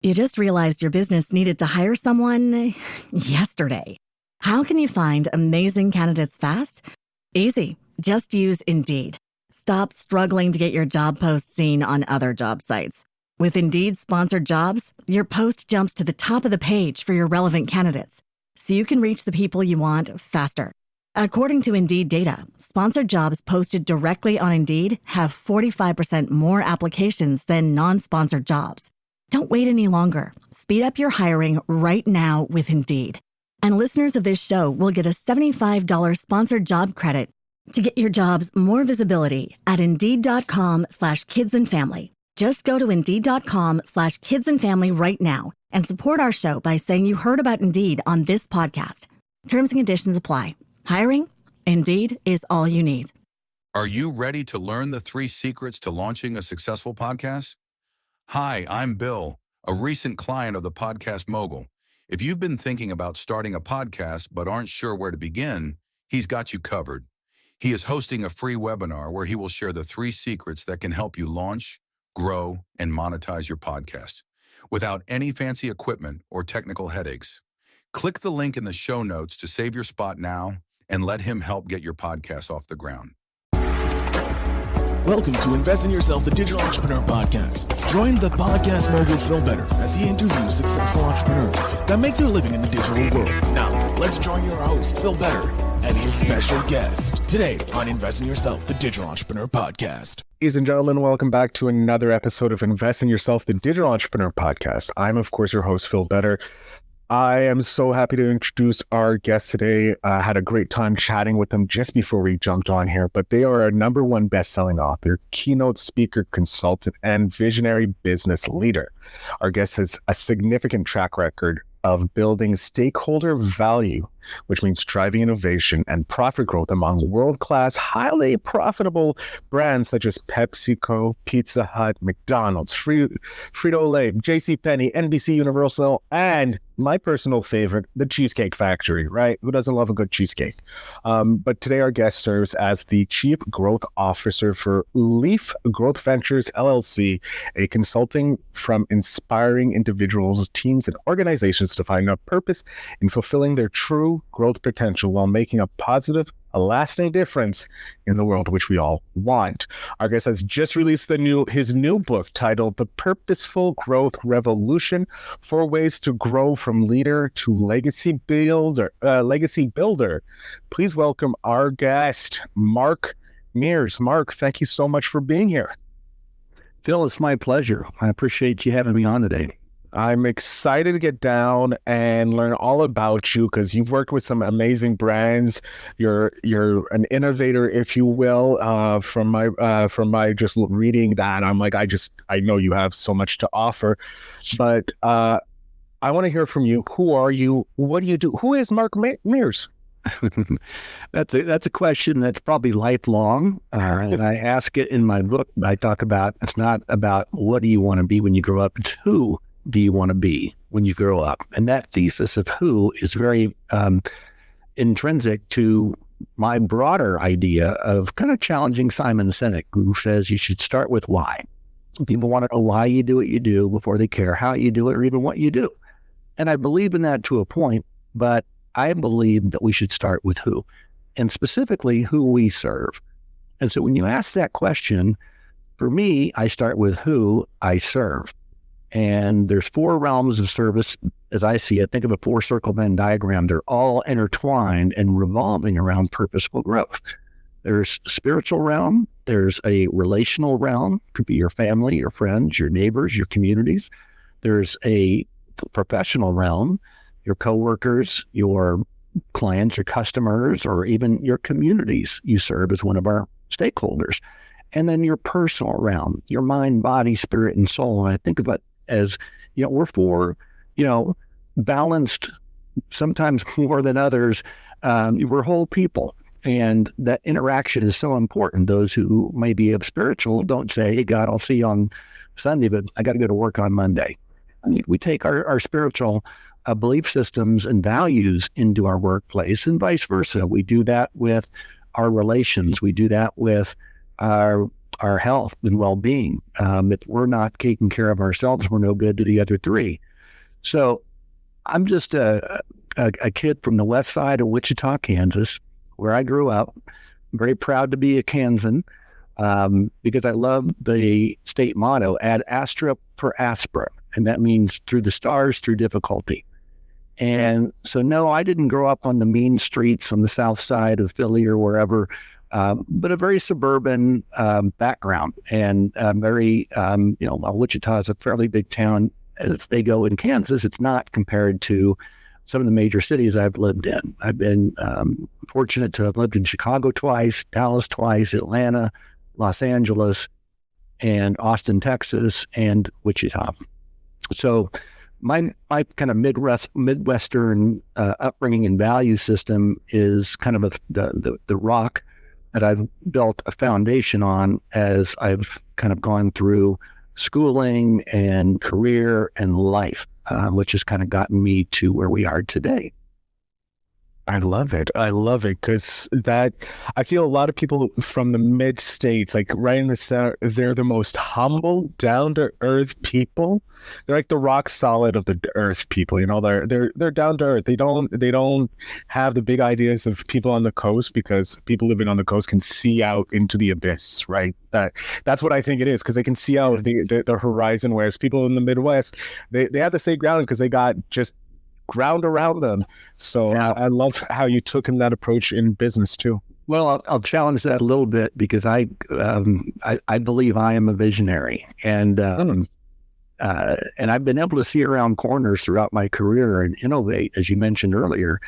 You just realized your business needed to hire someone yesterday. How can you find amazing candidates fast? Easy. Just use Indeed. Stop struggling to get your job post seen on other job sites. With Indeed sponsored jobs, your post jumps to the top of the page for your relevant candidates, so you can reach the people you want faster. According to Indeed data, sponsored jobs posted directly on Indeed have 45% more applications than non-sponsored jobs. Don't wait any longer. Speed up your hiring right now with Indeed. And listeners of this show will get a $75 sponsored job credit to get your jobs more visibility at Indeed.com/kidsandfamily. Just go to Indeed.com/kidsandfamily right now and support our show by saying you heard about Indeed on this podcast. Terms and conditions apply. Hiring? Indeed is all you need. Are you ready to learn the 3 secrets to launching a successful podcast? Hi, I'm Bill, a recent client of the Podcast Mogul. If you've been thinking about starting a podcast but aren't sure where to begin, he's got you covered. He is hosting a free webinar where he will share the 3 secrets that can help you launch, grow, and monetize your podcast without any fancy equipment or technical headaches. Click the link in the show notes to save your spot now and let him help get your podcast off the ground. Welcome to Invest in Yourself, the Digital Entrepreneur Podcast. Join the podcast mogul Phil Better as he interviews successful entrepreneurs that make their living in the digital world. Now, let's join your host, Phil Better, and his special guest today on Invest in Yourself, the Digital Entrepreneur Podcast. Ladies and gentlemen, welcome back to another episode of Invest in Yourself, the Digital Entrepreneur Podcast. I'm, of course, your host, Phil Better. I am so happy to introduce our guest today. I had a great time chatting with them just before we jumped on here, but they are a #1 best-selling author, keynote speaker, consultant, and visionary business leader. Our guest has a significant track record of building stakeholder value, which means driving innovation and profit growth among world-class, highly profitable brands such as PepsiCo, Pizza Hut, McDonald's, Frito-Lay, JCPenney, NBC Universal, and my personal favorite, the Cheesecake Factory, right? Who doesn't love a good cheesecake? But today our guest serves as the Chief Growth Officer for Leaf Growth Ventures LLC, a consulting from inspiring individuals, teams, and organizations to find a purpose in fulfilling their true growth potential while making a positive, a lasting difference in the world which we all want. Our guest has just released his new book titled The Purposeful Growth Revolution: 4 Ways to Grow from Leader to Legacy Builder. Please welcome our guest, Mark Mears. Mark, thank you so much for being here. Phil, it's my pleasure. I appreciate you having me on today. I'm excited to get down and learn all about you because you've worked with some amazing brands. You're an innovator, if you will. From my just reading that, I'm like, I know you have so much to offer. But I want to hear from you. Who are you? What do you do? Who is Mark Mears? That's a question that's probably lifelong, and I ask it in my book. I talk about it's not about what do you want to be when you grow up. It's who do you want to be when you grow up? And that thesis of who is very intrinsic to my broader idea of kind of challenging Simon Sinek, who says you should start with why. People want to know why you do what you do before they care how you do it or even what you do. And I believe in that to a point, but I believe that we should start with who, and specifically who we serve. And so when you ask that question, for me, I start with who I serve. And there's 4 realms of service, as I see it. Think of a 4-circle Venn diagram. They're all intertwined and revolving around purposeful growth. There's spiritual realm. There's a relational realm. Could be your family, your friends, your neighbors, your communities. There's a professional realm, your coworkers, your clients, your customers, or even your communities you serve as one of our stakeholders. And then your personal realm, your mind, body, spirit, and soul. And I think of it as, we're 4, balanced, sometimes more than others. We're whole people. And that interaction is so important. Those who may be of spiritual don't say, hey, God, I'll see you on Sunday, but I got to go to work on Monday. We take our spiritual belief systems and values into our workplace and vice versa. We do that with our relations. We do that with our our health and well-being. If we're not taking care of ourselves, we're no good to the other three. So I'm just a kid from the west side of Wichita, Kansas, where I grew up. I'm very proud to be a Kansan because I love the state motto, ad astra per aspera, and that means through the stars, through difficulty. And so, no, I didn't grow up on the mean streets on the south side of Philly or wherever, but a very suburban background, and very, Wichita is a fairly big town as they go in Kansas. It's not compared to some of the major cities I've lived in. I've been fortunate to have lived in Chicago twice, Dallas twice, Atlanta, Los Angeles, and Austin, Texas, and Wichita. So my kind of Midwestern upbringing and value system is kind of the rock that I've built a foundation on as I've kind of gone through schooling and career and life, which has kind of gotten me to where we are today. I love it. I love it because I feel a lot of people from the mid states, like right in the center, they're the most humble, down to earth people. They're like the rock solid of the earth people. They're down to earth. They don't have the big ideas of people on the coast, because people living on the coast can see out into the abyss, right? That's what I think it is, because they can see out the horizon, whereas people in the Midwest, they have to stay grounded because they got just ground around them. So yeah. I love how you took in that approach in business too. Well, I'll challenge that a little bit, because I believe I am a visionary, and I've been able to see around corners throughout my career and innovate, as you mentioned earlier.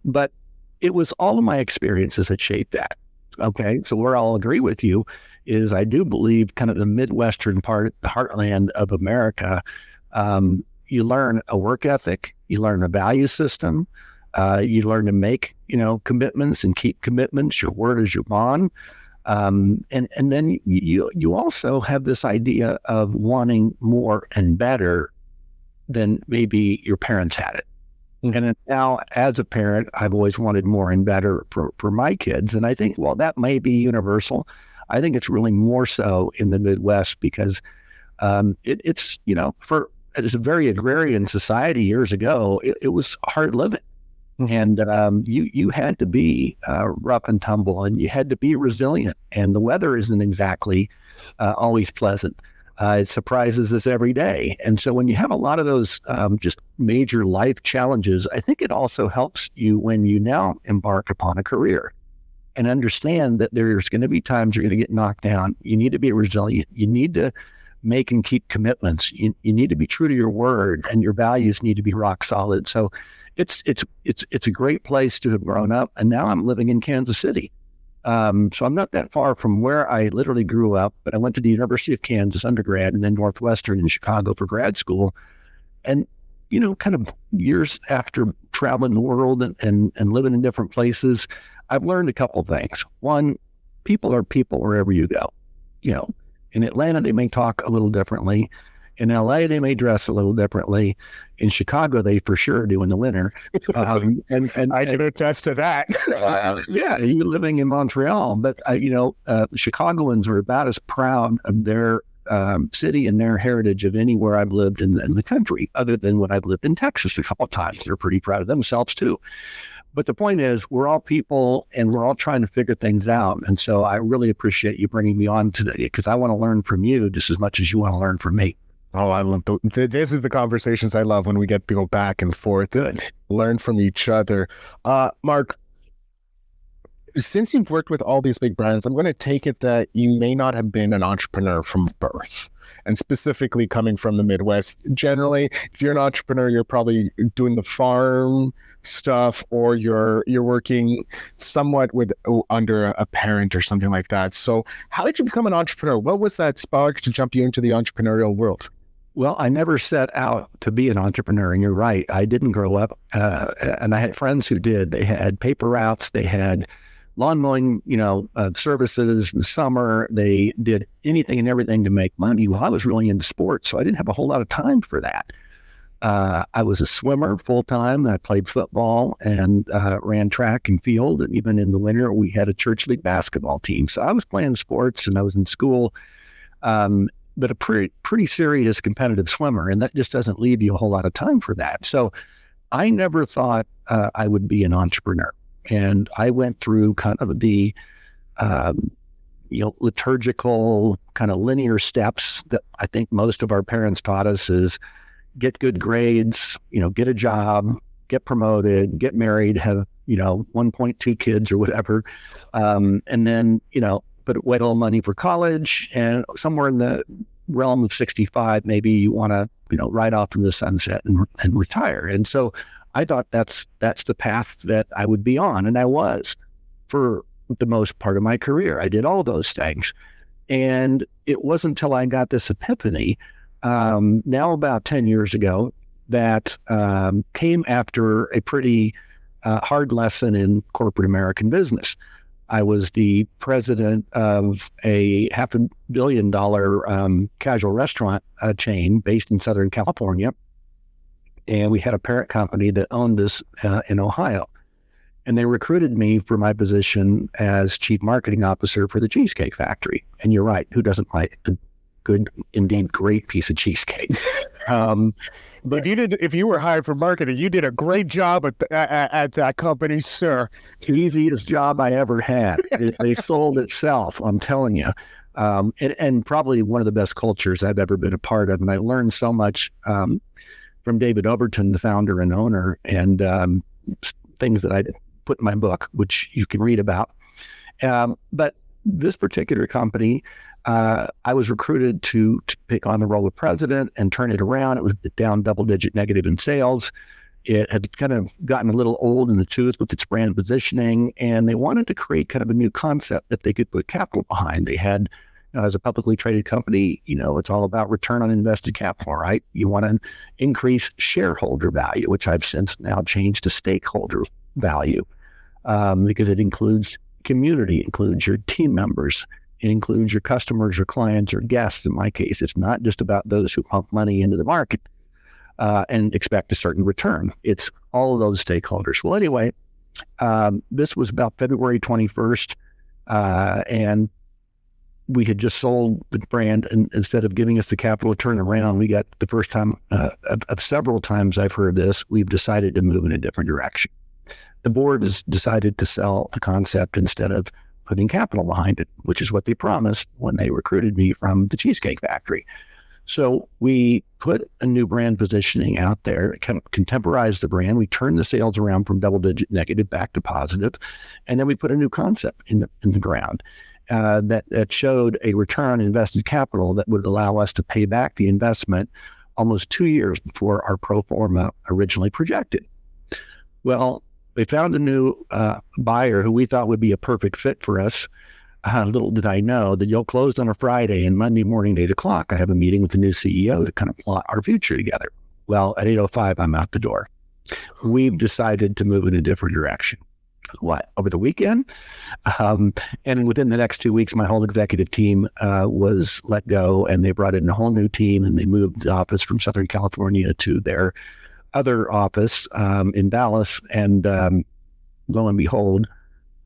But it was all of my experiences that shaped that. Okay, so where I'll agree with you is I do believe kind of the Midwestern part, the heartland of America. You learn a work ethic, you learn a value system, you learn to make, commitments and keep commitments. Your word is your bond. And then you also have this idea of wanting more and better than maybe your parents had it. Mm-hmm. And now as a parent, I've always wanted more and better for my kids. And I think, well, that may be universal. I think it's really more so in the Midwest, because it's a very agrarian society years ago. It was hard living. And you had to be rough and tumble, and you had to be resilient. And the weather isn't exactly always pleasant. It surprises us every day. And so when you have a lot of those just major life challenges, I think it also helps you when you now embark upon a career and understand that there's going to be times you're going to get knocked down. You need to be resilient. You need to make and keep commitments. You need to be true to your word, and your values need to be rock solid. So it's a great place to have grown up. And now I'm living in Kansas City. So I'm not that far from where I literally grew up, but I went to the University of Kansas undergrad, and then Northwestern in Chicago for grad school. And, kind of years after traveling the world and living in different places, I've learned a couple of things. One, people are people wherever you go. In Atlanta, they may talk a little differently. In LA, they may dress a little differently. In Chicago, they for sure do in the winter. And I can attest to that. Yeah, you're living in Montreal, but Chicagoans are about as proud of their city and their heritage of anywhere I've lived in the country, other than when I've lived in Texas a couple of times. They're pretty proud of themselves too. But the point is, we're all people, and we're all trying to figure things out. And so I really appreciate you bringing me on today, because I want to learn from you just as much as you want to learn from me. Oh, I love this is the conversations I love, when we get to go back and forth. Good. Learn from each other. Mark, since you've worked with all these big brands, I'm going to take it that you may not have been an entrepreneur from birth, and specifically coming from the Midwest. Generally, if you're an entrepreneur, you're probably doing the farm stuff, or you're working somewhat under a parent or something like that. So how did you become an entrepreneur? What was that spark to jump you into the entrepreneurial world? Well, I never set out to be an entrepreneur, and you're right. I didn't grow up, and I had friends who did. They had paper routes, they had lawn mowing, services in the summer. They did anything and everything to make money. Well, I was really into sports, so I didn't have a whole lot of time for that. I was a swimmer full time. I played football and ran track and field. And even in the winter, we had a church league basketball team. So I was playing sports and I was in school, but a pretty serious competitive swimmer. And that just doesn't leave you a whole lot of time for that. So I never thought I would be an entrepreneur. And I went through kind of the liturgical kind of linear steps that I think most of our parents taught us is get good grades, get a job, get promoted, get married, have, 1.2 kids or whatever. And then, put away a little money for college, and somewhere in the realm of 65, maybe you want to, ride off from the sunset and retire. And so I thought that's the path that I would be on. And I was for the most part of my career. I did all those things. And it wasn't until I got this epiphany, now about 10 years ago, that came after a pretty hard lesson in corporate American business. I was the president of a $500 million casual restaurant chain based in Southern California. And we had a parent company that owned us in Ohio. And they recruited me for my position as chief marketing officer for the Cheesecake Factory. And you're right, who doesn't like a good, indeed great piece of cheesecake? But if you were hired for marketing, you did a great job at that company, sir. Easiest job I ever had. They sold itself, I'm telling you. And probably one of the best cultures I've ever been a part of. And I learned so much from David Overton, the founder and owner, and things that I put in my book, which you can read about. But this particular company, I was recruited to take on the role of president and turn it around. It was down double-digit negative in sales. It had kind of gotten a little old in the tooth with its brand positioning, and they wanted to create kind of a new concept that they could put capital behind. They had, as a publicly traded company, it's all about return on invested capital, right? You want to increase shareholder value, which I've since now changed to stakeholder value, because it includes community, includes your team members, it includes your customers or clients or guests. In my case, it's not just about those who pump money into the market and expect a certain return. It's all of those stakeholders. Well, anyway, this was about February 21st, and we had just sold the brand, and instead of giving us the capital to turn around, we got the first time of several times I've heard this, we've decided to move in a different direction. The board has decided to sell the concept instead of putting capital behind it, which is what they promised when they recruited me from the Cheesecake Factory. So we put a new brand positioning out there, contemporized the brand. We turned the sales around from double-digit negative back to positive, and then we put a new concept in the ground that showed a return on invested capital that would allow us to pay back the investment almost 2 years before our pro forma originally projected. Well, they found a new buyer who we thought would be a perfect fit for us. Little did I know that you'll close on a Friday, and Monday morning at 8 o'clock, I have a meeting with the new CEO to kind of plot our future together. Well, at 8:05, I'm out the door. We've decided to move in a different direction. What, over the weekend? And within the next 2 weeks, my whole executive team was let go, and they brought in a whole new team, and they moved the office from Southern California to their other office in Dallas. And lo and behold,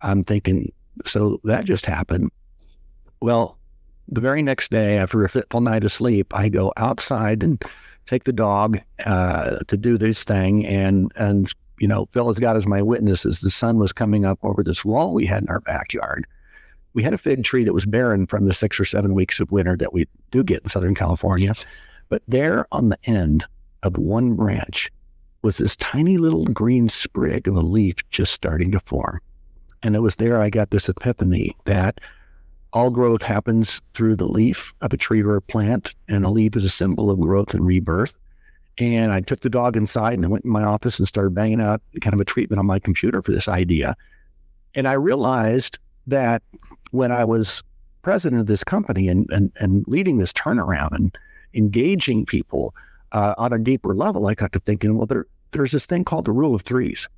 I'm thinking, so that just happened. Well, the very next day, after a fitful night of sleep, I go outside and take the dog to do this thing. And Phil has got as my witness as the sun was coming up over this wall we had in our backyard. We had a fig tree that was barren from the 6 or 7 weeks of winter that we do get in Southern California. But there on the end of one branch was this tiny little green sprig of a leaf just starting to form. And it was there I got this epiphany that all growth happens through the leaf of a tree or a plant, and a leaf is a symbol of growth and rebirth. And I took the dog inside and I went in my office and started banging out kind of a treatment on my computer for this idea. And I realized that when I was president of this company and leading this turnaround and engaging people on a deeper level, I got to thinking, well, there's this thing called the rule of threes.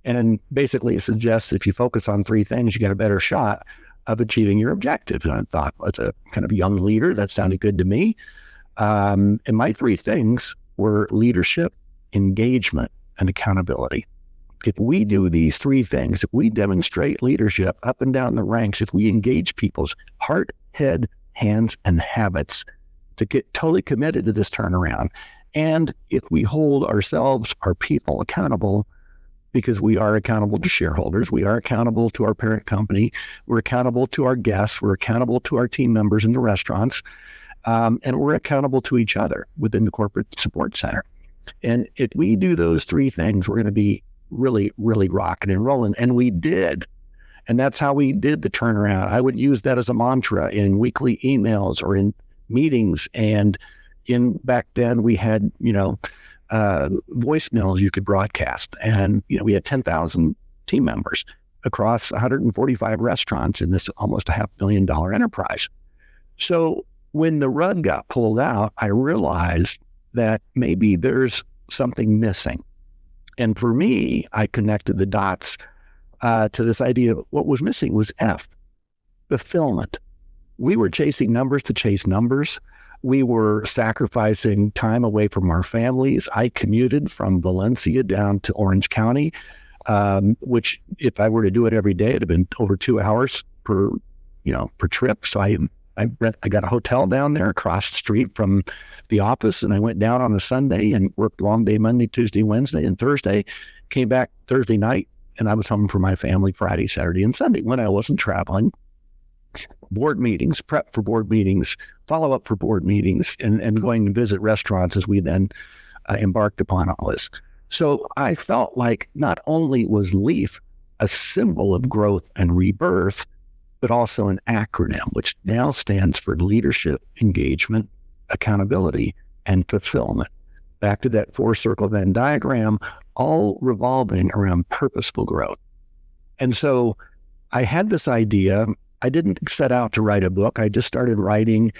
And basically it suggests if you focus on three things, you get a better shot of achieving your objective. And I thought, as a kind of young leader, that sounded good to me. And my three things were leadership, engagement, and accountability. If we do these three things, if we demonstrate leadership up and down the ranks, if we engage people's heart, head, hands, and habits to get totally committed to this turnaround, and if we hold ourselves, our people, accountable, because we are accountable to shareholders, we are accountable to our parent company, we're accountable to our guests, we're accountable to our team members in the restaurants, and we're accountable to each other within the corporate support center. And if we do those three things, we're going to be really, really rocking and rolling. And we did. And that's how we did the turnaround. I would use that as a mantra in weekly emails or in meetings. And back then we had, voicemails you could broadcast. And, we had 10,000 team members across 145 restaurants in this almost $500,000 enterprise. So when the rug got pulled out, I realized that maybe there's something missing. And for me, I connected the dots to this idea of what was missing was fulfillment. We were chasing numbers to chase numbers. We were sacrificing time away from our families. I commuted from Valencia down to Orange County, which if I were to do it every day, it'd have been over 2 hours per trip. So I got a hotel down there across the street from the office, and I went down on a Sunday and worked long day Monday, Tuesday, Wednesday, and Thursday. Came back Thursday night, and I was home for my family Friday, Saturday, and Sunday when I wasn't traveling. Board meetings, prep for board meetings, follow up for board meetings, and going to visit restaurants as we then embarked upon all this. So I felt like not only was Leaf a symbol of growth and rebirth, but also an acronym, which now stands for leadership, engagement, accountability, and fulfillment. Back to that 4-circle Venn diagram, all revolving around purposeful growth. And so I had this idea. I didn't set out to write a book. I just started writing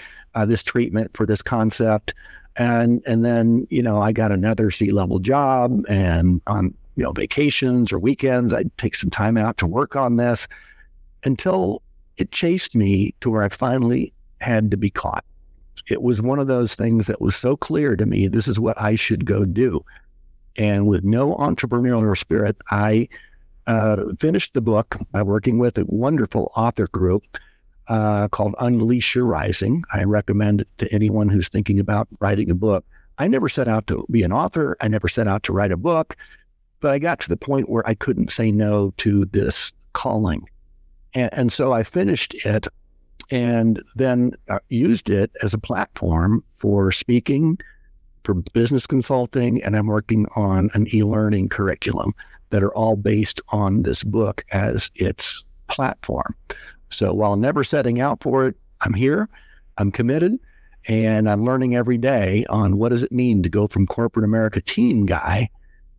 this treatment for this concept. And then, I got another C-level job, and on, vacations or weekends, I'd take some time out to work on this until it chased me to where I finally had to be caught. It was one of those things that was so clear to me, this is what I should go do. And with no entrepreneurial spirit, I finished the book by working with a wonderful author group called Unleash Your Rising. I recommend it to anyone who's thinking about writing a book. I never set out to be an author. I never set out to write a book, but I got to the point where I couldn't say no to this calling. And so I finished it and then used it as a platform for speaking, for business consulting, and I'm working on an e-learning curriculum that are all based on this book as its platform. So while never setting out for it, I'm here, I'm committed, and I'm learning every day on what does it mean to go from corporate America team guy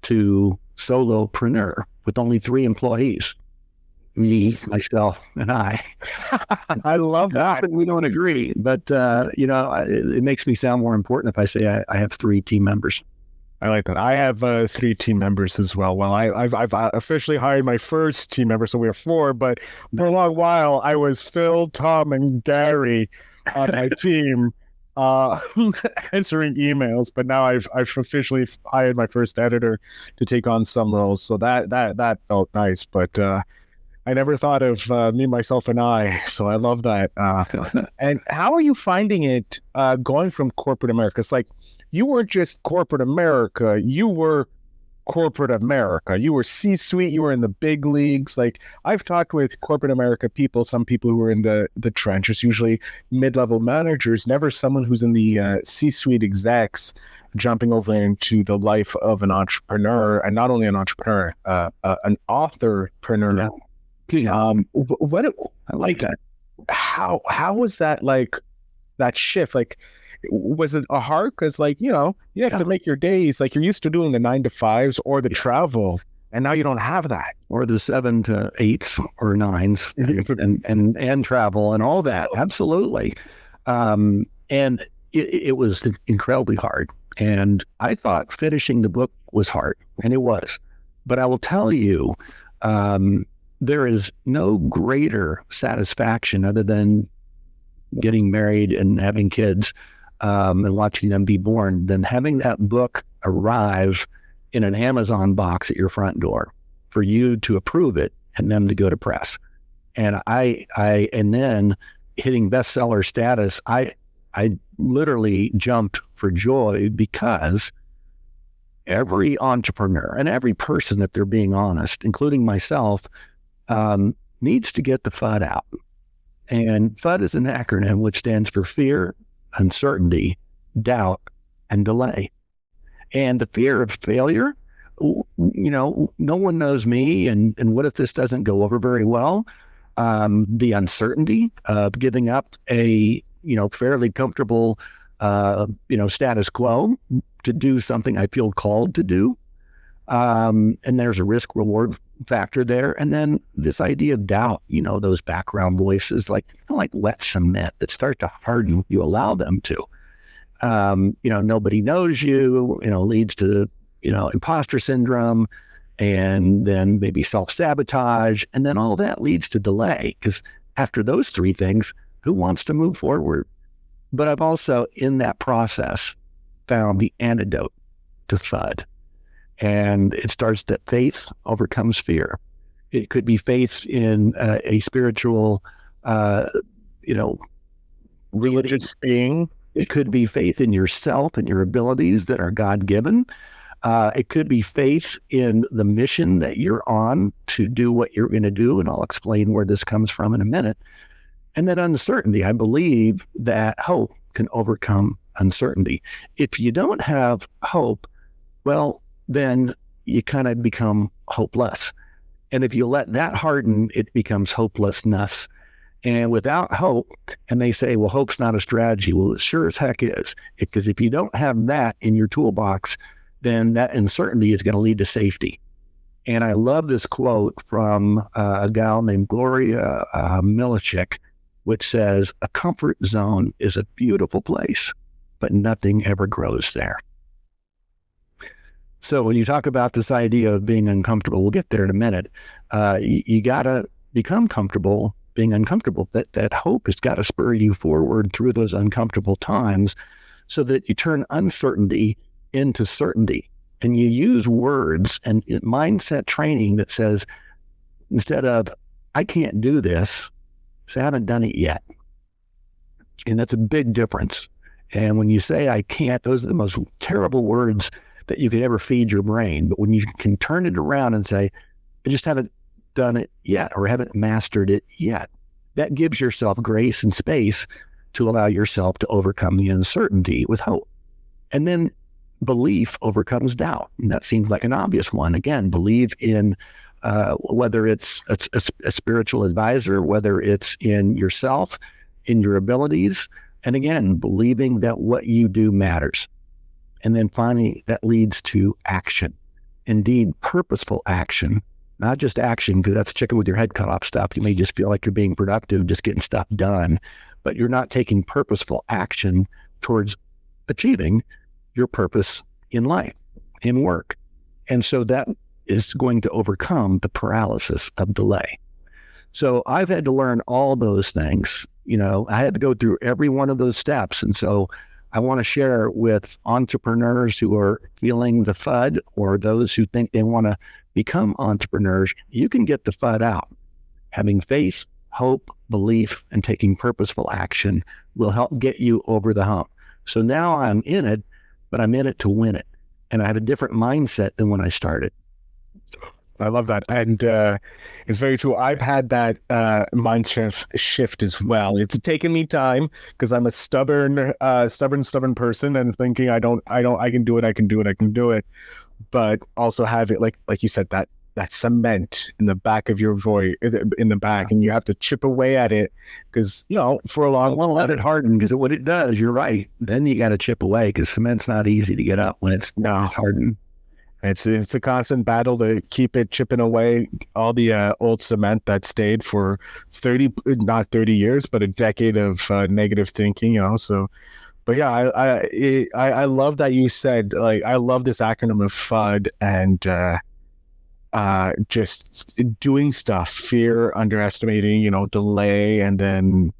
to solopreneur with only 3 employees. Me, myself, and I. I love that. We don't agree, but it makes me sound more important if I say I have 3 team members. I like that. I have 3 team members as well. Well, I've officially hired my first team member, so we have 4. But for a long while, I was Phil, Tom, and Gary on my team answering emails. But now I've officially hired my first editor to take on some roles. So that felt nice. But I never thought of me, myself, and I. So I love that. And how are you finding it going from corporate America? It's like you weren't just corporate America. You were corporate America. You were C-suite. You were in the big leagues. Like I've talked with corporate America people, some people who are in the trenches, usually mid-level managers, never someone who's in the C-suite execs jumping over into the life of an entrepreneur, and not only an entrepreneur, an authorpreneur. Yeah. I like that. How was that, like that shift? Like, was it a hard? Because you have to make your days, like you're used to doing the 9 to 5s or the travel, and now you don't have that, or the 7 to 8s or 9s and travel and all that. Absolutely. And it was incredibly hard. And I thought finishing the book was hard, and it was. But I will tell you, there is no greater satisfaction other than getting married and having kids and watching them be born than having that book arrive in an Amazon box at your front door for you to approve it and them to go to press. And and then hitting bestseller status, I literally jumped for joy because every entrepreneur and every person, if they're being honest, including myself, needs to get the FUD out. And FUD is an acronym which stands for fear, uncertainty, doubt, and delay. And the fear of failure, no one knows me, and what if this doesn't go over very well? The uncertainty of giving up a fairly comfortable status quo to do something I feel called to do. And there's a risk reward factor there. And then this idea of doubt, those background voices, like wet cement that start to harden, you allow them to. Nobody knows you, leads to, imposter syndrome, and then maybe self-sabotage. And then all that leads to delay, because after those three things, who wants to move forward? But I've also, in that process, found the antidote to FUD. And it starts that faith overcomes fear. It could be faith in a spiritual, religious being. It could be faith in yourself and your abilities that are God-given. It could be faith in the mission that you're on to do what you're going to do. And I'll explain where this comes from in a minute. And that uncertainty, I believe that hope can overcome uncertainty. If you don't have hope, well, then you kind of become hopeless. And if you let that harden, it becomes hopelessness. And without hope, and they say, well, hope's not a strategy. Well, it sure as heck is. Because if you don't have that in your toolbox, then that uncertainty is going to lead to safety. And I love this quote from a gal named Gloria Milichik, which says, a comfort zone is a beautiful place, but nothing ever grows there. So when you talk about this idea of being uncomfortable, we'll get there in a minute. You got to become comfortable being uncomfortable. That hope has got to spur you forward through those uncomfortable times so that you turn uncertainty into certainty. And you use words and mindset training that says, instead of, I can't do this, say, I haven't done it yet. And that's a big difference. And when you say, I can't, those are the most terrible words that you could ever feed your brain. But when you can turn it around and say, I just haven't done it yet, or haven't mastered it yet, that gives yourself grace and space to allow yourself to overcome the uncertainty with hope. And then belief overcomes doubt. And that seems like an obvious one. Again, believe in whether it's a spiritual advisor, whether it's in yourself, in your abilities, and again, believing that what you do matters. And then finally, that leads to action. Indeed, purposeful action, not just action, because that's chicken with your head cut off stuff. You may just feel like you're being productive, just getting stuff done, but you're not taking purposeful action towards achieving your purpose in life, in work. And so that is going to overcome the paralysis of delay. So I've had to learn all those things. I had to go through every one of those steps. And so I want to share with entrepreneurs who are feeling the FUD, or those who think they want to become entrepreneurs, you can get the FUD out. Having faith, hope, belief, and taking purposeful action will help get you over the hump. So now I'm in it, but I'm in it to win it. And I have a different mindset than when I started. I love that. And it's very true. I've had that mindset shift as well. It's taken me time because I'm a stubborn person, and thinking I can do it. But also have it, like you said, that cement in the back of your voice, in the back, and you have to chip away at it because, for a long time. Well, let it harden, because what it does, you're right. Then you got to chip away, because cement's not easy to get up when it's hardened. It's a constant battle to keep it chipping away all the old cement that stayed for not 30 years, but a decade of negative thinking, So, but yeah, I love that you said, I love this acronym of FUD and just doing stuff, fear, underestimating, delay, and then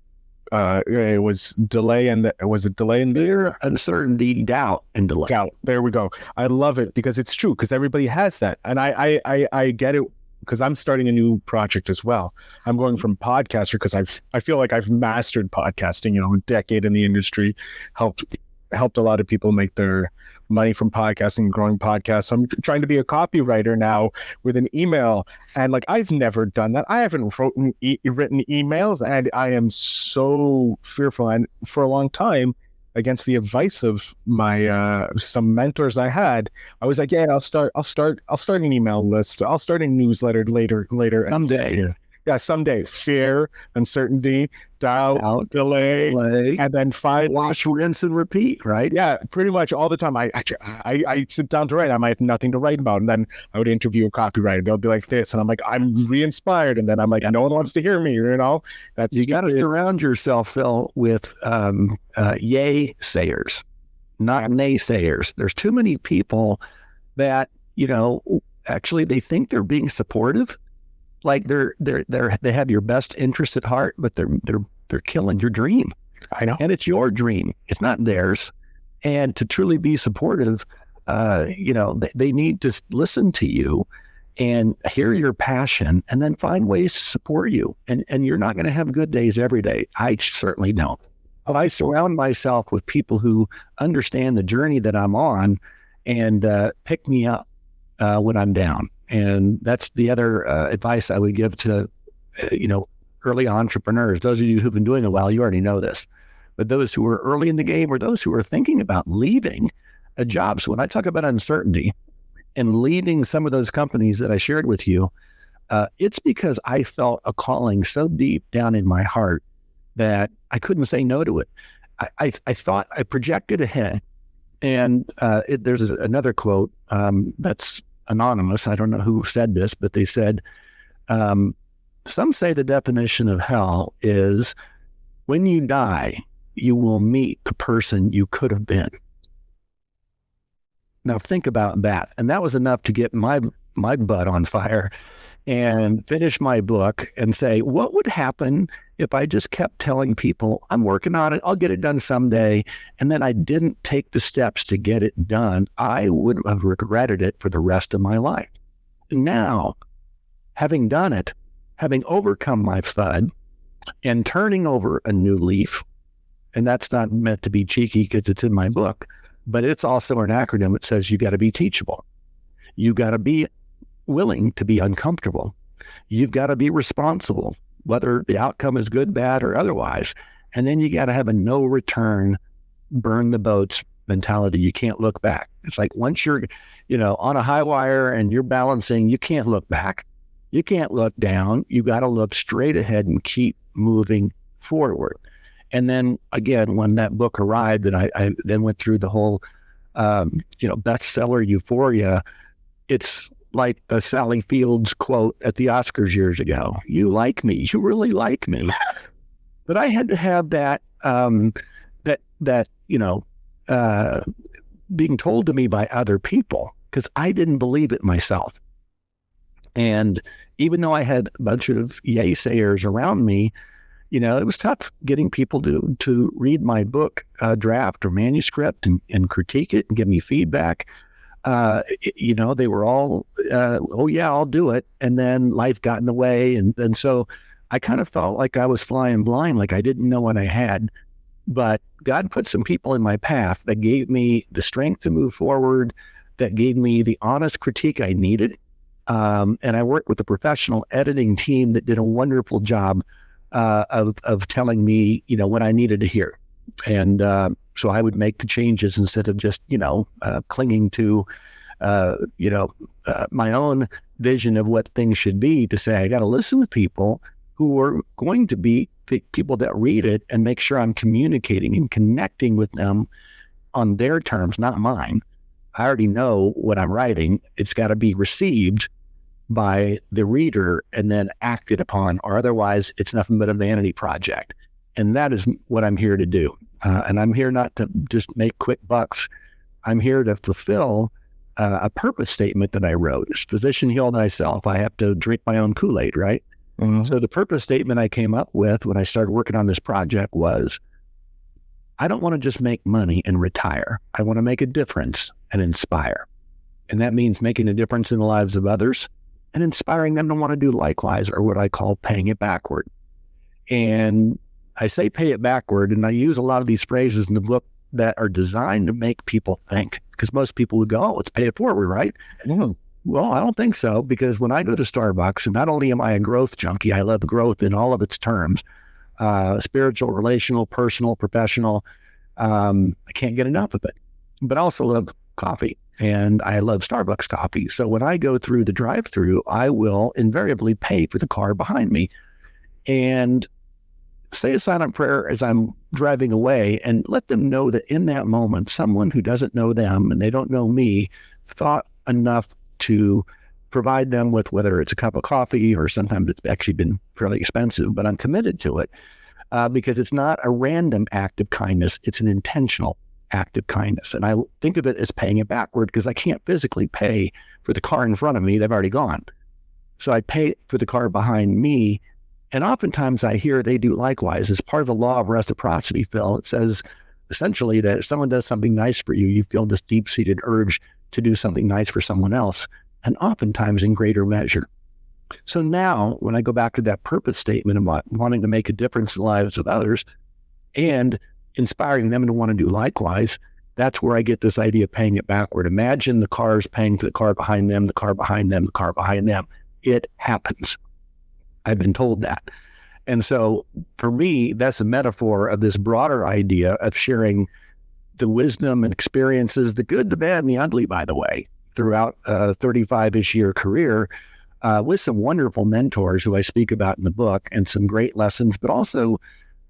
It was delay and was it delay and Fear, uncertainty, doubt, and delay. doubt. There we go. I love it because it's true, because everybody has that. And I get it, because I'm starting a new project as well. I'm going from podcaster, because I feel like I've mastered podcasting, a decade in the industry, helped a lot of people make their money from podcasting, growing podcasts. I'm trying to be a copywriter now with an email, and like, I've never done that. I haven't written emails, and I am so fearful. And for a long time, against the advice of my some mentors I had, I was like, yeah, I'll start an email list. I'll start a newsletter later. Someday. Yeah, someday. Fear, uncertainty, doubt, delay, and then wash, rinse, and repeat, right? Yeah, pretty much all the time. I sit down to write. I might have nothing to write about, and then I would interview a copywriter. They'll be like this, and I'm like, I'm re-inspired, and then I'm like, no one wants to hear me. That's, you got to surround yourself, Phil, with yay sayers, not naysayers. There's too many people that actually they think they're being supportive. Like they have your best interest at heart, but they're killing your dream. I know. And it's your dream. It's not theirs. And to truly be supportive, they need to listen to you and hear your passion, and then find ways to support you. And you're not going to have good days every day. I certainly don't. I surround myself with people who understand the journey that I'm on and pick me up when I'm down. And that's the other advice I would give to, early entrepreneurs. Those of you who've been doing it a while, you already know this. But those who are early in the game, or those who are thinking about leaving a job. So when I talk about uncertainty and leaving some of those companies that I shared with you, it's because I felt a calling so deep down in my heart that I couldn't say no to it. I thought, I projected ahead. And there's another quote that's anonymous. I don't know who said this, but they said, some say the definition of hell is when you die, you will meet the person you could have been. Now think about that. And that was enough to get my butt on fire and finish my book and say, what would happen if I just kept telling people, I'm working on it, I'll get it done someday, and then I didn't take the steps to get it done? I would have regretted it for the rest of my life. Now, having done it, having overcome my FUD and turning over a new leaf, and that's not meant to be cheeky because it's in my book, but it's also an acronym. It says you got to be teachable. You got to be willing to be uncomfortable. You've got to be responsible, whether the outcome is good, bad, or otherwise. And then you got to have a no return, burn the boats mentality. You can't look back. It's like once you're, on a high wire and you're balancing, you can't look back. You can't look down. You got to look straight ahead and keep moving forward. And then again, when that book arrived, and I then went through the whole, bestseller euphoria, it's like the Sally Fields quote at the Oscars years ago. You like me. You really like me. But I had to have that, being told to me by other people, because I didn't believe it myself. And even though I had a bunch of yay sayers around me, it was tough getting people to read my book draft or manuscript and critique it and give me feedback. They were all, oh yeah, I'll do it. And then life got in the way. And so I kind of felt like I was flying blind, like I didn't know what I had. But God put some people in my path that gave me the strength to move forward, that gave me the honest critique I needed. And I worked with a professional editing team that did a wonderful job of telling me, what I needed to hear. And so I would make the changes instead of just, clinging to, my own vision of what things should be, to say, I got to listen to people who are going to be people that read it and make sure I'm communicating and connecting with them on their terms, not mine. I already know what I'm writing. It's got to be received by the reader and then acted upon, or otherwise it's nothing but a vanity project. And that is what I'm here to do. And I'm here not to just make quick bucks. I'm here to fulfill a purpose statement that I wrote. As physician, heal thyself. I have to drink my own Kool-Aid, right? So the purpose statement I came up with when I started working on this project was, I don't want to just make money and retire. I want to make a difference and inspire. And that means making a difference in the lives of others and inspiring them to want to do likewise, or what I call paying it backward. And I say pay it backward, and I use a lot of these phrases in the book that are designed to make people think, because most people would go, oh, let's pay it forward, right? Well, I don't think so, because when I go to Starbucks, and not only am I a growth junkie, I love growth in all of its terms, spiritual, relational, personal, professional. I can't get enough of it, but I also love coffee, and I love Starbucks coffee. So when I go through the drive-through, I will invariably pay for the car behind me and say a silent prayer as I'm driving away, and let them know that in that moment, someone who doesn't know them and they don't know me thought enough to provide them with, whether it's a cup of coffee or sometimes it's actually been fairly expensive, but I'm committed to it because it's not a random act of kindness. It's an intentional act of kindness. And I think of it as paying it backward, because I can't physically pay for the car in front of me. They've already gone. So I pay for the car behind me. And oftentimes I hear they do likewise. As part of the law of reciprocity, Phil, it says essentially that if someone does something nice for you, you feel this deep-seated urge to do something nice for someone else, and oftentimes in greater measure. So now when I go back to that purpose statement about wanting to make a difference in the lives of others and inspiring them to want to do likewise, that's where I get this idea of paying it backward. Imagine the cars paying for the car behind them, the car behind them, the car behind them. It happens. I've been told that. And so for me, that's a metaphor of this broader idea of sharing the wisdom and experiences, the good, the bad, and the ugly, by the way, throughout a 35-ish year career with some wonderful mentors who I speak about in the book, and some great lessons, but also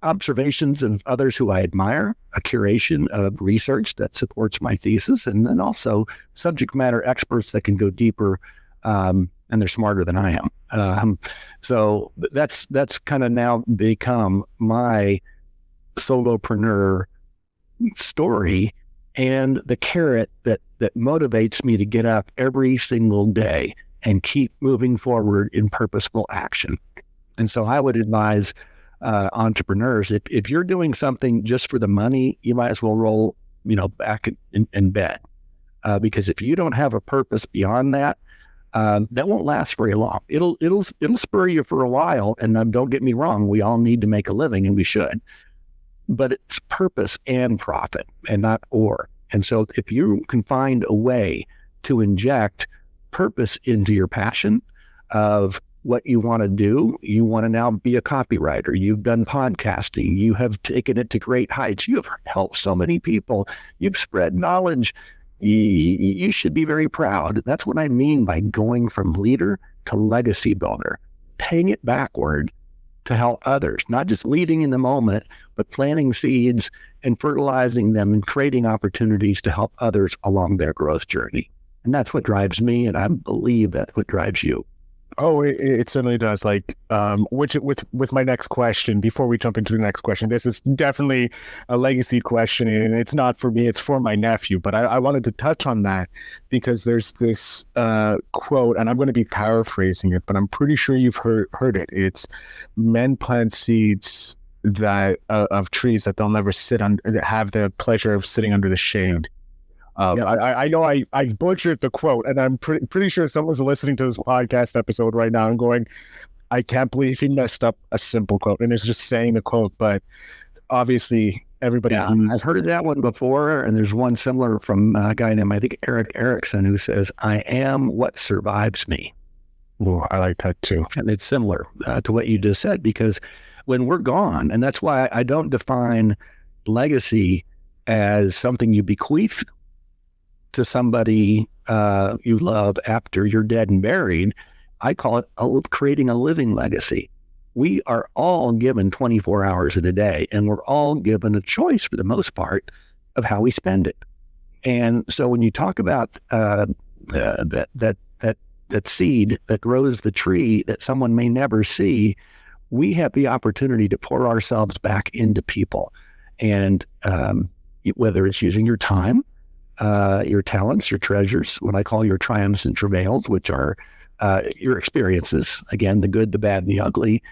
observations of others who I admire, a curation of research that supports my thesis, and then also subject matter experts that can go deeper, and they're smarter than I am. So that's kind of now become my solopreneur story, and the carrot that motivates me to get up every single day and keep moving forward in purposeful action. And so I would advise entrepreneurs, if you're doing something just for the money, you might as well roll, back in bed, because if you don't have a purpose beyond that, that won't last very long. It'll spur you for a while, and don't get me wrong, we all need to make a living, and we should. But it's purpose and profit, and not or. And so if you can find a way to inject purpose into your passion of what you want to do, you want to now be a copywriter, you've done podcasting, you have taken it to great heights, you have helped so many people, you've spread knowledge, you should be very proud. That's what I mean by going from leader to legacy builder, paying it backward to help others, not just leading in the moment, but planting seeds and fertilizing them and creating opportunities to help others along their growth journey. And that's what drives me, and I believe that's what drives you. Oh, it certainly does. Like, which with my next question, before we jump into the next question, this is definitely a legacy question, and it's not for me, it's for my nephew. But I wanted to touch on that because there's this quote, and I'm going to be paraphrasing it, but I'm pretty sure you've heard it. It's men plant seeds that of trees that they'll never have the pleasure of sitting under the shade. I know I butchered the quote, and I'm pretty sure someone's listening to this podcast episode right now and going, I can't believe he messed up a simple quote. And it's just saying the quote, but obviously everybody. Yeah, I've heard that one before, and there's one similar from a guy named, I think, Eric Erickson, who says, I am what survives me. Oh, I like that too. And it's similar to what you just said, because when we're gone, and that's why I don't define legacy as something you bequeath to somebody you love after you're dead and buried. I call it creating a living legacy. We are all given 24 hours in a day, and we're all given a choice for the most part of how we spend it. And so when you talk about that seed that grows the tree that someone may never see, we have the opportunity to pour ourselves back into people. And whether it's using your time, your talents, your treasures, what I call your triumphs and travails, which are your experiences, again, the good, the bad, and the ugly,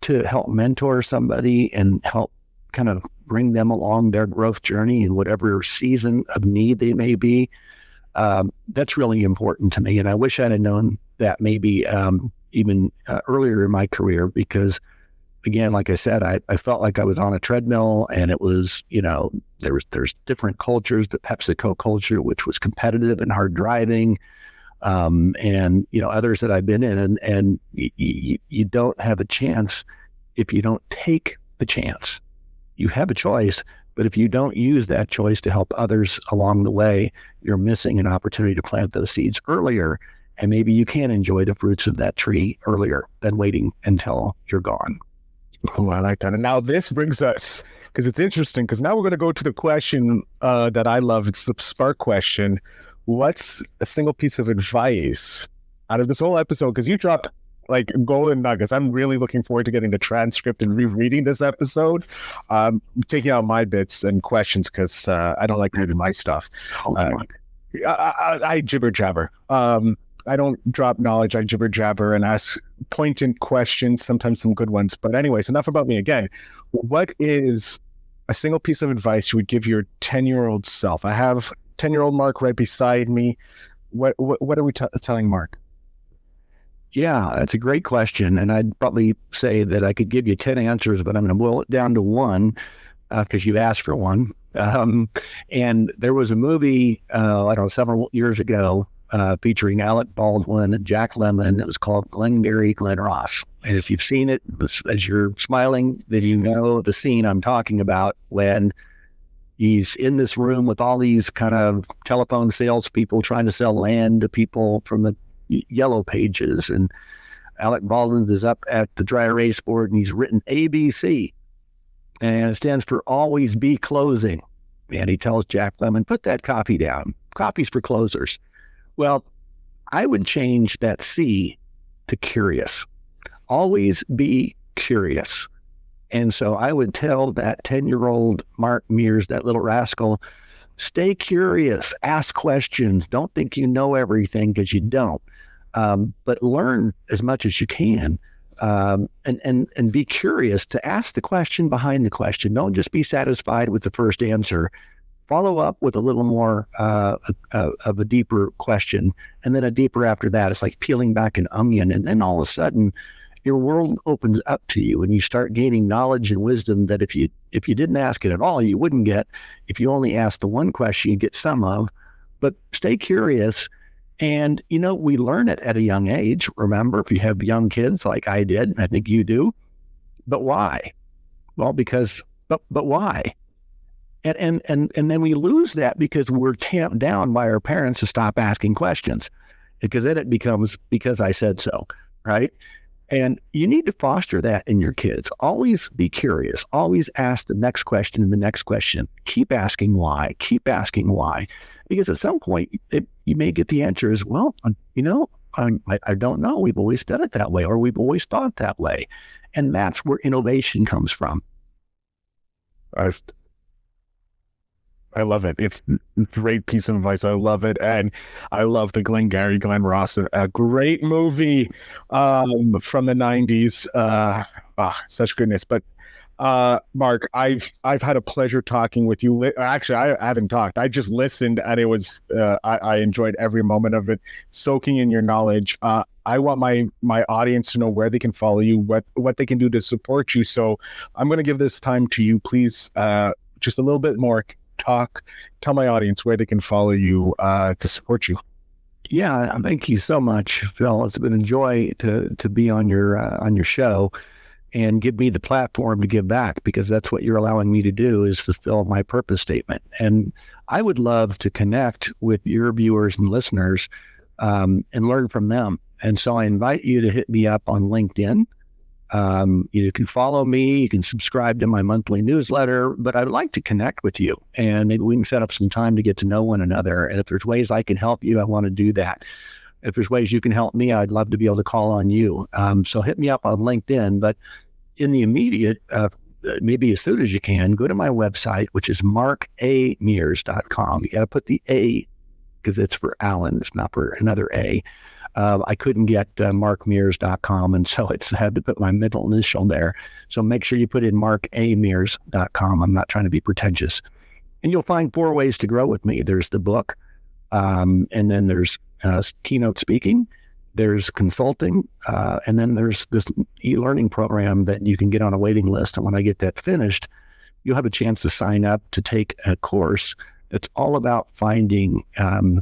to help mentor somebody and help kind of bring them along their growth journey in whatever season of need they may be. That's really important to me. And I wish I'd have known that maybe even earlier in my career, because again, like I said, I felt like I was on a treadmill, and it was, there's different cultures, the PepsiCo culture, which was competitive and hard driving. And others that I've been in, and you don't have a chance if you don't take the chance. You have a choice, but if you don't use that choice to help others along the way, you're missing an opportunity to plant those seeds earlier, and maybe you can enjoy the fruits of that tree earlier than waiting until you're gone. Oh, I like that. And now this brings us, because it's interesting, because now we're going to go to the question that I love. It's the spark question. What's a single piece of advice out of this whole episode? Because you dropped like golden nuggets. I'm really looking forward to getting the transcript and rereading this episode, taking out my bits and questions, because I don't like reading my stuff. I jibber jabber. I don't drop knowledge. I jibber jabber and ask pointed questions, sometimes some good ones. But anyways, enough about me. Again, what is a single piece of advice you would give your 10-year-old self? I have 10-year-old Mark right beside me. What are we telling Mark? Yeah, that's a great question. And I'd probably say that I could give you 10 answers, but I'm going to boil it down to one, because you asked for one. And there was a movie, several years ago, featuring Alec Baldwin and Jack Lemmon. It was called Glengarry Glen Ross. And if you've seen it, as you're smiling, then you know the scene I'm talking about, when he's in this room with all these kind of telephone salespeople trying to sell land to people from the Yellow Pages. And Alec Baldwin is up at the dry erase board, and he's written ABC. And it stands for Always Be Closing. And he tells Jack Lemmon, put that coffee down. Coffee's for closers. Well, I would change that C to curious. Always be curious. And so I would tell that 10-year-old Mark Mears, that little rascal, stay curious, ask questions. Don't think you know everything, because you don't. But learn as much as you can, and be curious to ask the question behind the question. Don't just be satisfied with the first answer. Follow up with a little more of a deeper question, and then a deeper after that. It's like peeling back an onion, and then all of a sudden, your world opens up to you, and you start gaining knowledge and wisdom that if you didn't ask it at all, you wouldn't get. If you only ask the one question, you get some of. But stay curious. And, we learn it at a young age. Remember, if you have young kids like I did, I think you do. But why? Well, because, but why? And then we lose that because we're tamped down by our parents to stop asking questions, because then it becomes because I said so, right? And you need to foster that in your kids. Always be curious. Always ask the next question and the next question. Keep asking why. Keep asking why. Because at some point, you may get the answer as, well, I don't know. We've always done it that way, or we've always thought that way. And that's where innovation comes from. I love it. It's a great piece of advice. I love it. And I love the Glengarry Glen Ross, a great movie from the 90s. Such goodness. But Mark, I've had a pleasure talking with you. Actually, I haven't talked. I just listened, and it was I enjoyed every moment of it, soaking in your knowledge. I want my audience to know where they can follow you, what they can do to support you. So I'm going to give this time to you. Please, just a little bit more. Tell my audience where they can follow you to support you. Yeah, thank you so much, Phil. It's been a joy to be on your show and give me the platform to give back, because that's what you're allowing me to do, is fulfill my purpose statement. And I would love to connect with your viewers and listeners and learn from them. And so I invite you to hit me up on LinkedIn. You can follow me, you can subscribe to my monthly newsletter, but I'd like to connect with you, and maybe we can set up some time to get to know one another. And if there's ways I can help you, I want to do that. If there's ways you can help me, I'd love to be able to call on you. So hit me up on LinkedIn, but in the immediate, maybe as soon as you can, go to my website, which is markamears.com. You got to put the A, because it's for Alan, it's not for another A. I couldn't get markmears.com, and so I had to put my middle initial there. So make sure you put in markamears.com. I'm not trying to be pretentious. And you'll find 4 ways to grow with me. There's the book, and then there's keynote speaking, there's consulting, and then there's this e-learning program that you can get on a waiting list. And when I get that finished, you'll have a chance to sign up to take a course that's all about finding and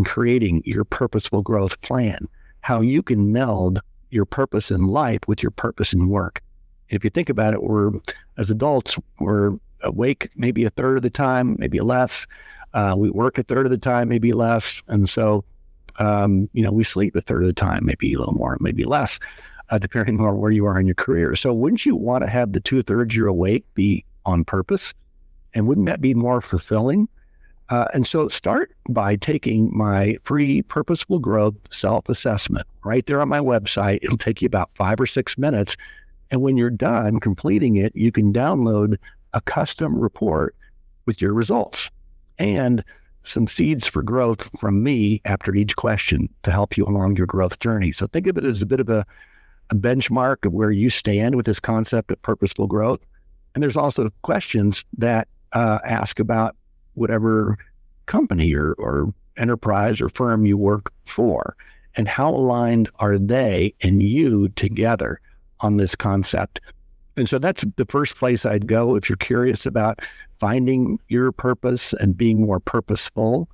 creating your purposeful growth plan, how you can meld your purpose in life with your purpose in work. If you think about it, as adults, we're awake maybe a third of the time, maybe less. We work a third of the time, maybe less. And so, we sleep a third of the time, maybe a little more, maybe less, depending on where you are in your career. So wouldn't you want to have the 2/3 you're awake be on purpose? And wouldn't that be more fulfilling? And so start by taking my free Purposeful Growth self-assessment right there on my website. It'll take you about 5 or 6 minutes. And when you're done completing it, you can download a custom report with your results and some seeds for growth from me after each question to help you along your growth journey. So think of it as a bit of a benchmark of where you stand with this concept of purposeful growth. And there's also questions that ask about whatever company or enterprise or firm you work for, and how aligned are they and you together on this concept. And so that's the first place I'd go if you're curious about finding your purpose and being more purposeful,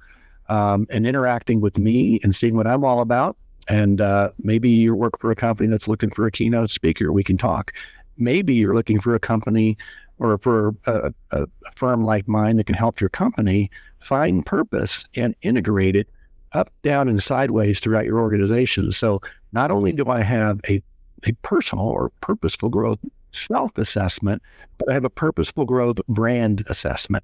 and interacting with me and seeing what I'm all about. And maybe you work for a company that's looking for a keynote speaker. We can talk. Maybe you're looking for a company or for a firm like mine that can help your company find purpose and integrate it up, down, and sideways throughout your organization. So not only do I have a personal or purposeful growth self-assessment, but I have a purposeful growth brand assessment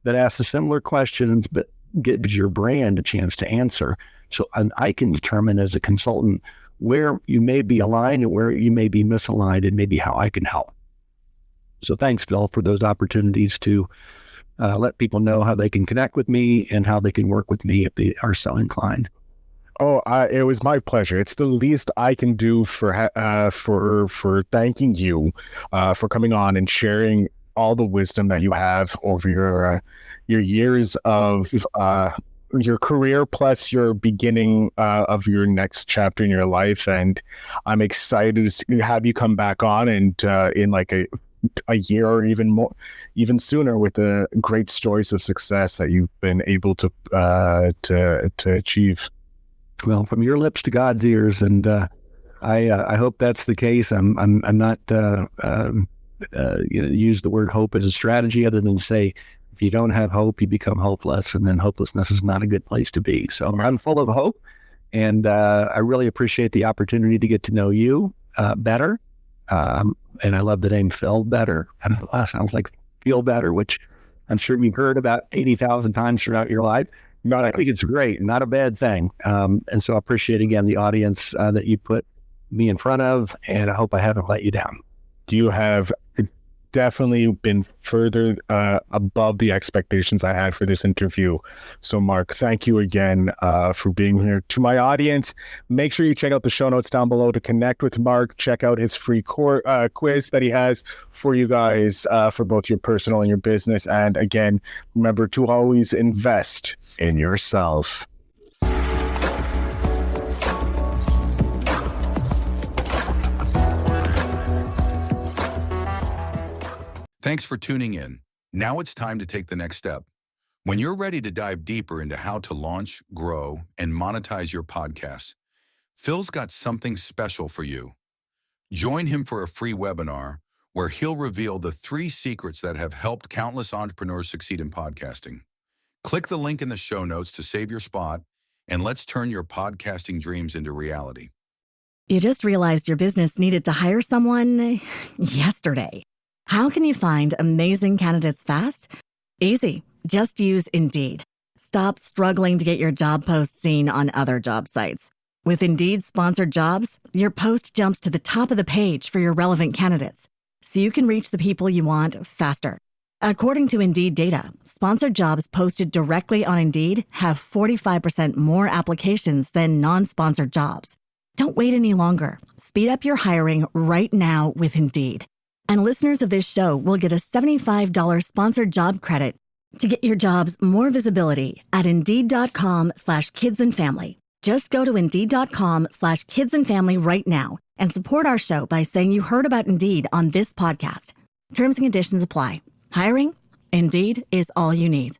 that asks the similar questions, but gives your brand a chance to answer. So I can determine as a consultant where you may be aligned and where you may be misaligned, and maybe how I can help. So thanks, Phil, for those opportunities to let people know how they can connect with me and how they can work with me if they are so inclined. Oh, it was my pleasure. It's the least I can do for thanking you for coming on and sharing all the wisdom that you have over your years of your career, plus your beginning of your next chapter in your life. And I'm excited to have you come back on and in like a year or even more, even sooner, with the great stories of success that you've been able to achieve. Well, from your lips to God's ears, and I hope that's the case. I'm not use the word hope as a strategy, other than say, if you don't have hope, you become hopeless, and then hopelessness is not a good place to be. So I'm full of hope, and I really appreciate the opportunity to get to know you better. And I love the name Phil Better. Sounds like feel better, which I'm sure you've heard about 80,000 times throughout your life. I think it's great, not a bad thing. And so I appreciate, again, the audience that you put me in front of, and I hope I haven't let you down. You have definitely been further above the expectations I had for this interview. So, Mark, thank you again for being here. To my audience, make sure you check out the show notes down below to connect with Mark. Check out his free quiz that he has for you guys for both your personal and your business. And again, remember to always invest in yourself. Thanks for tuning in. Now it's time to take the next step. When you're ready to dive deeper into how to launch, grow, and monetize your podcast, Phil's got something special for you. Join him for a free webinar where he'll reveal the 3 secrets that have helped countless entrepreneurs succeed in podcasting. Click the link in the show notes to save your spot, and let's turn your podcasting dreams into reality. You just realized your business needed to hire someone yesterday. How can you find amazing candidates fast? Easy. Just use Indeed. Stop struggling to get your job post seen on other job sites. With Indeed sponsored jobs, your post jumps to the top of the page for your relevant candidates, so you can reach the people you want faster. According to Indeed data, sponsored jobs posted directly on Indeed have 45% more applications than non-sponsored jobs. Don't wait any longer. Speed up your hiring right now with Indeed. And listeners of this show will get a $75 sponsored job credit to get your jobs more visibility at Indeed.com/kidsandfamily. Just go to Indeed.com/kidsandfamily right now and support our show by saying you heard about Indeed on this podcast. Terms and conditions apply. Hiring? Indeed is all you need.